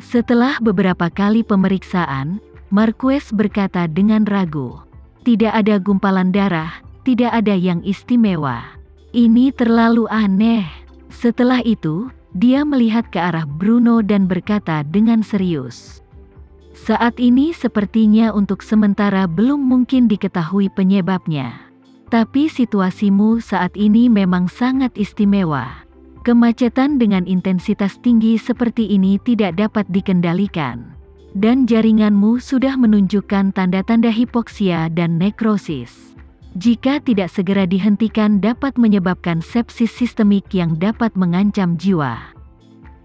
Setelah beberapa kali pemeriksaan, Marquez berkata dengan ragu, "Tidak ada gumpalan darah, tidak ada yang istimewa. Ini terlalu aneh." Setelah itu, dia melihat ke arah Bruno dan berkata dengan serius, "Saat ini sepertinya untuk sementara belum mungkin diketahui penyebabnya. Tapi situasimu saat ini memang sangat istimewa. Kemacetan dengan intensitas tinggi seperti ini tidak dapat dikendalikan. Dan jaringanmu sudah menunjukkan tanda-tanda hipoksia dan nekrosis. Jika tidak segera dihentikan dapat menyebabkan sepsis sistemik yang dapat mengancam jiwa."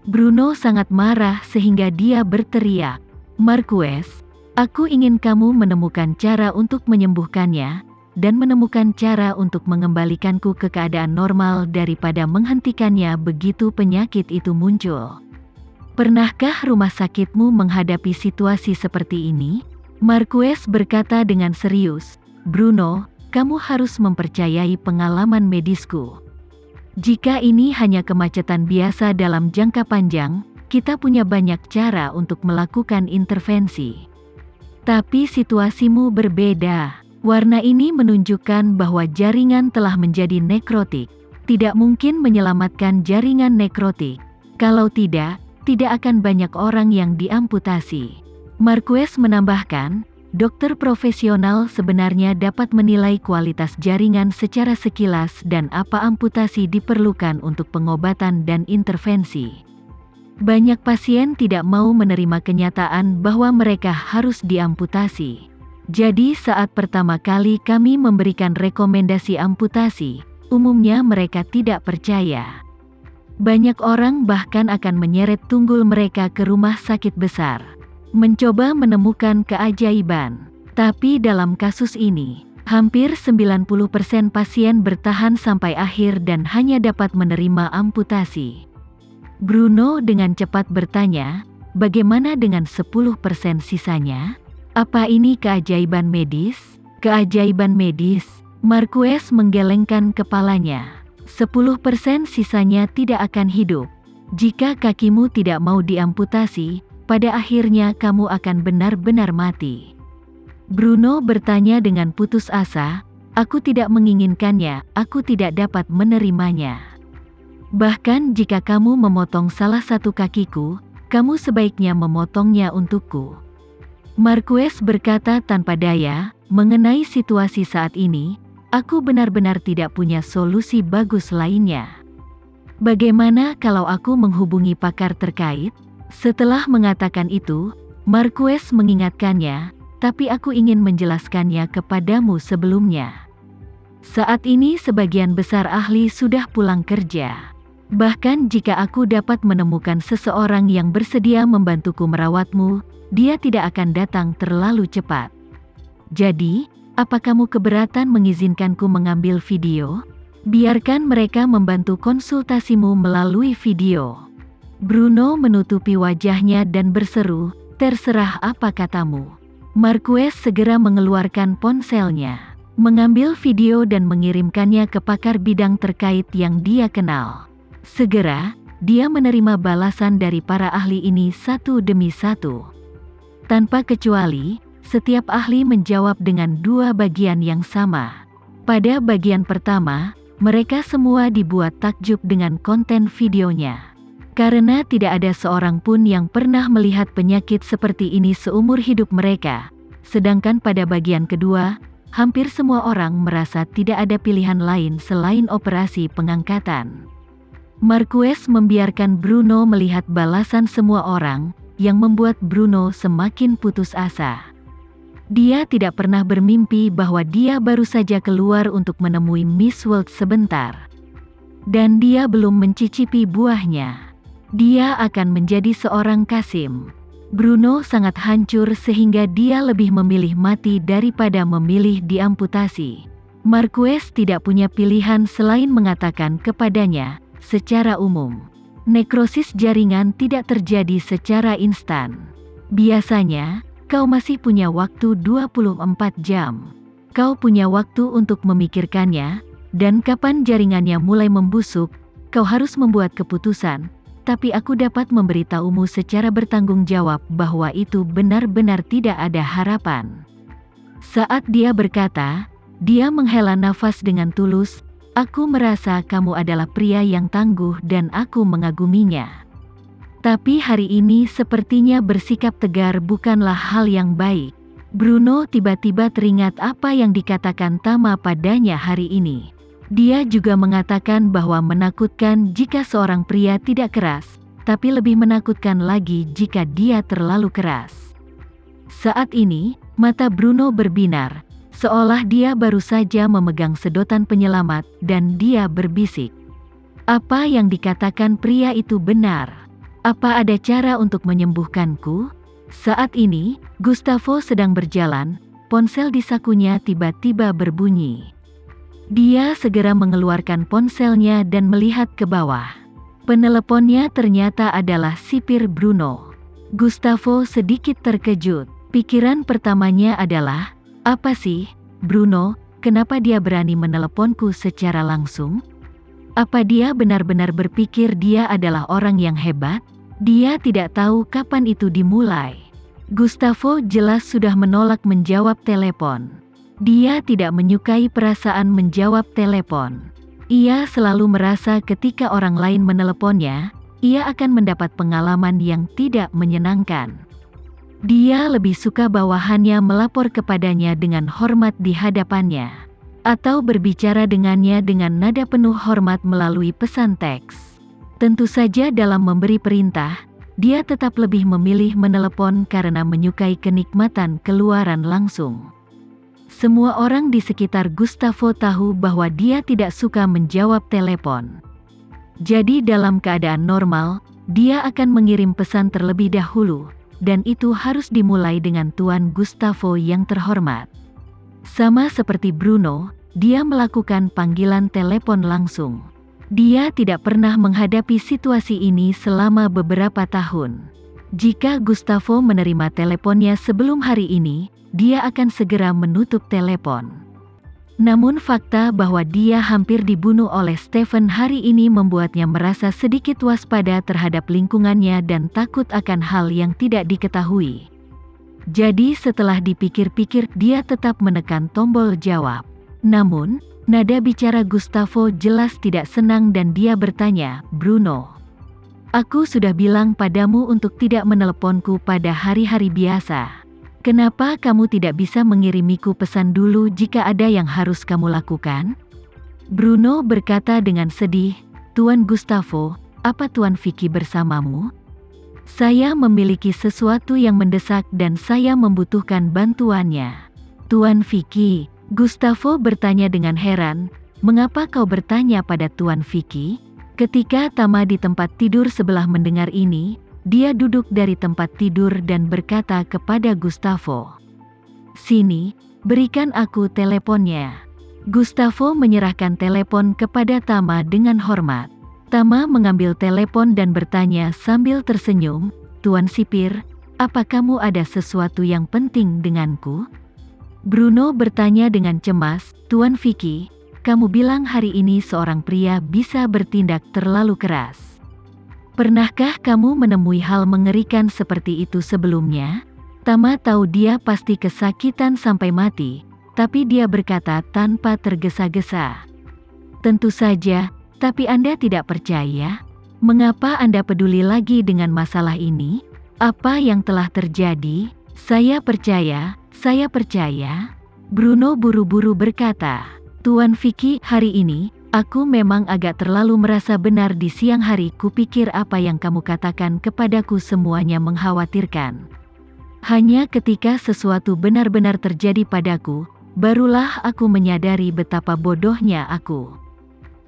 Bruno sangat marah sehingga dia berteriak, "Marquez, aku ingin kamu menemukan cara untuk menyembuhkannya, dan menemukan cara untuk mengembalikanku ke keadaan normal daripada menghentikannya begitu penyakit itu muncul. Pernahkah rumah sakitmu menghadapi situasi seperti ini?" Marquez berkata dengan serius, "Bruno, kamu harus mempercayai pengalaman medisku. Jika ini hanya kemacetan biasa dalam jangka panjang, kita punya banyak cara untuk melakukan intervensi. Tapi situasimu berbeda. Warna ini menunjukkan bahwa jaringan telah menjadi nekrotik. Tidak mungkin menyelamatkan jaringan nekrotik. Kalau tidak akan banyak orang yang diamputasi." Marquez menambahkan, "Dokter profesional sebenarnya dapat menilai kualitas jaringan secara sekilas dan apa amputasi diperlukan untuk pengobatan dan intervensi. Banyak pasien tidak mau menerima kenyataan bahwa mereka harus diamputasi. Jadi saat pertama kali kami memberikan rekomendasi amputasi, umumnya mereka tidak percaya. Banyak orang bahkan akan menyeret tunggul mereka ke rumah sakit besar, mencoba menemukan keajaiban. Tapi dalam kasus ini, hampir 90% pasien bertahan sampai akhir dan hanya dapat menerima amputasi." Bruno dengan cepat bertanya, "Bagaimana dengan 10% sisanya? Apa ini keajaiban medis?" "Keajaiban medis?" Marquez menggelengkan kepalanya. 10% sisanya tidak akan hidup. Jika kakimu tidak mau diamputasi, pada akhirnya kamu akan benar-benar mati." Bruno bertanya dengan putus asa, "Aku tidak menginginkannya, aku tidak dapat menerimanya. Bahkan jika kamu memotong salah satu kakiku, kamu sebaiknya memotongnya untukku." Marquez berkata tanpa daya, "Mengenai situasi saat ini, aku benar-benar tidak punya solusi bagus lainnya. Bagaimana kalau aku menghubungi pakar terkait?" Setelah mengatakan itu, Marquez mengingatkannya, "Tapi aku ingin menjelaskannya kepadamu sebelumnya. Saat ini sebagian besar ahli sudah pulang kerja. Bahkan jika aku dapat menemukan seseorang yang bersedia membantuku merawatmu, dia tidak akan datang terlalu cepat. Jadi, apa kamu keberatan mengizinkanku mengambil video? Biarkan mereka membantu konsultasimu melalui video." Bruno menutupi wajahnya dan berseru, "Terserah apa katamu." Marquez segera mengeluarkan ponselnya, mengambil video dan mengirimkannya ke pakar bidang terkait yang dia kenal. Segera, dia menerima balasan dari para ahli ini satu demi satu. Tanpa kecuali, setiap ahli menjawab dengan dua bagian yang sama. Pada bagian pertama, mereka semua dibuat takjub dengan konten videonya. Karena tidak ada seorang pun yang pernah melihat penyakit seperti ini seumur hidup mereka. Sedangkan pada bagian kedua, hampir semua orang merasa tidak ada pilihan lain selain operasi pengangkatan. Marquez membiarkan Bruno melihat balasan semua orang, yang membuat Bruno semakin putus asa. Dia tidak pernah bermimpi bahwa dia baru saja keluar untuk menemui Miss World sebentar. Dan dia belum mencicipi buahnya. Dia akan menjadi seorang Kasim. Bruno sangat hancur sehingga dia lebih memilih mati daripada memilih diamputasi. Marquez tidak punya pilihan selain mengatakan kepadanya, secara umum, nekrosis jaringan tidak terjadi secara instan. Biasanya, kau masih punya waktu 24 jam. Kau punya waktu untuk memikirkannya, dan kapan jaringannya mulai membusuk, kau harus membuat keputusan. tapi aku dapat memberitahumu secara bertanggung jawab bahwa itu benar-benar tidak ada harapan." Saat dia berkata, dia menghela nafas dengan tulus, "Aku merasa kamu adalah pria yang tangguh dan aku mengaguminya. Tapi hari ini sepertinya bersikap tegar bukanlah hal yang baik." Bruno tiba-tiba teringat apa yang dikatakan Tama padanya hari ini. Dia juga mengatakan bahwa menakutkan jika seorang pria tidak keras, tapi lebih menakutkan lagi jika dia terlalu keras. Saat ini, mata Bruno berbinar, seolah dia baru saja memegang sedotan penyelamat, dan dia berbisik. Apa yang dikatakan pria itu benar. Apa ada cara untuk menyembuhkanku? Saat ini, Gustavo sedang berjalan, ponsel di sakunya tiba-tiba berbunyi. Dia segera mengeluarkan ponselnya dan melihat ke bawah. Peneleponnya ternyata adalah sipir Bruno. Gustavo sedikit terkejut. Pikiran pertamanya adalah, "Apa sih, Bruno, kenapa dia berani meneleponku secara langsung? Apa dia benar-benar berpikir dia adalah orang yang hebat?" Dia tidak tahu kapan itu dimulai. Gustavo jelas sudah menolak menjawab telepon. Dia tidak menyukai perasaan menjawab telepon. Ia selalu merasa ketika orang lain meneleponnya, ia akan mendapat pengalaman yang tidak menyenangkan. Dia lebih suka bawahannya melapor kepadanya dengan hormat di hadapannya, atau berbicara dengannya dengan nada penuh hormat melalui pesan teks. Tentu saja dalam memberi perintah, dia tetap lebih memilih menelepon karena menyukai kenikmatan keluaran langsung. Semua orang di sekitar Gustavo tahu bahwa dia tidak suka menjawab telepon. Jadi dalam keadaan normal, dia akan mengirim pesan terlebih dahulu, dan itu harus dimulai dengan Tuan Gustavo yang terhormat. Sama seperti Bruno, dia melakukan panggilan telepon langsung. Dia tidak pernah menghadapi situasi ini selama beberapa tahun. Jika Gustavo menerima teleponnya sebelum hari ini, dia akan segera menutup telepon. Namun fakta bahwa dia hampir dibunuh oleh Stephen hari ini membuatnya merasa sedikit waspada terhadap lingkungannya dan takut akan hal yang tidak diketahui. Jadi setelah dipikir-pikir dia tetap menekan tombol jawab. Namun, nada bicara Gustavo jelas tidak senang dan dia bertanya, "Bruno, aku sudah bilang padamu untuk tidak meneleponku pada hari-hari biasa. Kenapa kamu tidak bisa mengirimiku pesan dulu jika ada yang harus kamu lakukan?" Bruno berkata dengan sedih, "Tuan Gustavo, apa Tuan Vicky bersamamu? Saya memiliki sesuatu yang mendesak dan saya membutuhkan bantuannya." "Tuan Vicky?" Gustavo bertanya dengan heran, "Mengapa kau bertanya pada Tuan Vicky?" Ketika Tama di tempat tidur sebelah mendengar ini, dia duduk dari tempat tidur dan berkata kepada Gustavo, "Sini, berikan aku teleponnya." Gustavo menyerahkan telepon kepada Tama dengan hormat. Tama mengambil telepon dan bertanya sambil tersenyum, "Tuan Sipir, apa kamu ada sesuatu yang penting denganku?" Bruno bertanya dengan cemas, "Tuan Vicky, kamu bilang hari ini seorang pria bisa bertindak terlalu keras. Pernahkah kamu menemui hal mengerikan seperti itu sebelumnya?" Tama tahu dia pasti kesakitan sampai mati, tapi dia berkata tanpa tergesa-gesa, "Tentu saja, tapi Anda tidak percaya? Mengapa Anda peduli lagi dengan masalah ini? Apa yang telah terjadi? Saya percaya, saya percaya." Bruno buru-buru berkata, "Tuan Vicky, hari ini, aku memang agak terlalu merasa benar di siang hari. Kupikir apa yang kamu katakan kepadaku semuanya mengkhawatirkan. Hanya ketika sesuatu benar-benar terjadi padaku, barulah aku menyadari betapa bodohnya aku."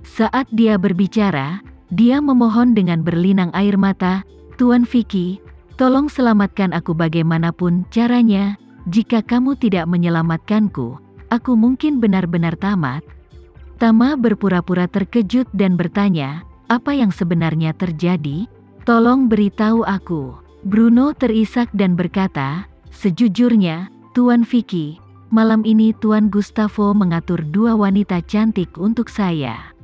Saat dia berbicara, dia memohon dengan berlinang air mata, "Tuan Vicky, tolong selamatkan aku bagaimanapun caranya. Jika kamu tidak menyelamatkanku, aku mungkin benar-benar tamat." Tama berpura-pura terkejut dan bertanya, "Apa yang sebenarnya terjadi? Tolong beritahu aku." Bruno terisak dan berkata, "Sejujurnya, Tuan Vicky, malam ini Tuan Gustavo mengatur 2 wanita cantik untuk saya.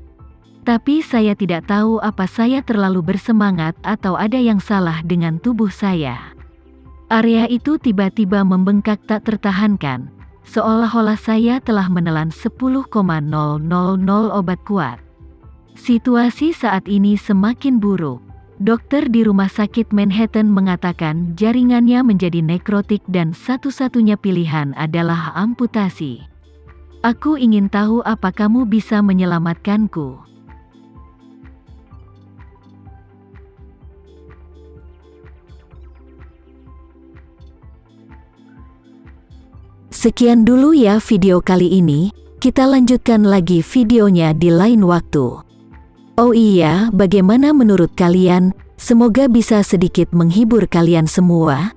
Tapi saya tidak tahu apa saya terlalu bersemangat atau ada yang salah dengan tubuh saya. Area itu tiba-tiba membengkak tak tertahankan, seolah-olah saya telah menelan 10,000 obat kuat. Situasi saat ini semakin buruk. Dokter di rumah sakit Manhattan mengatakan jaringannya menjadi nekrotik dan satu-satunya pilihan adalah amputasi. Aku ingin tahu apa kamu bisa menyelamatkanku. Sekian dulu ya video kali ini, kita lanjutkan lagi videonya di lain waktu. Oh iya, bagaimana menurut kalian? Semoga bisa sedikit menghibur kalian semua.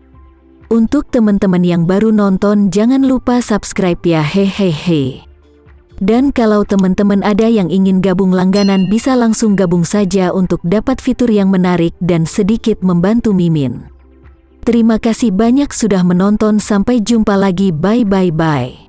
Untuk teman-teman yang baru nonton, jangan lupa subscribe ya, hehehe. Dan kalau teman-teman ada yang ingin gabung langganan, bisa langsung gabung saja untuk dapat fitur yang menarik dan sedikit membantu Mimin. Terima kasih banyak sudah menonton, sampai jumpa lagi, bye.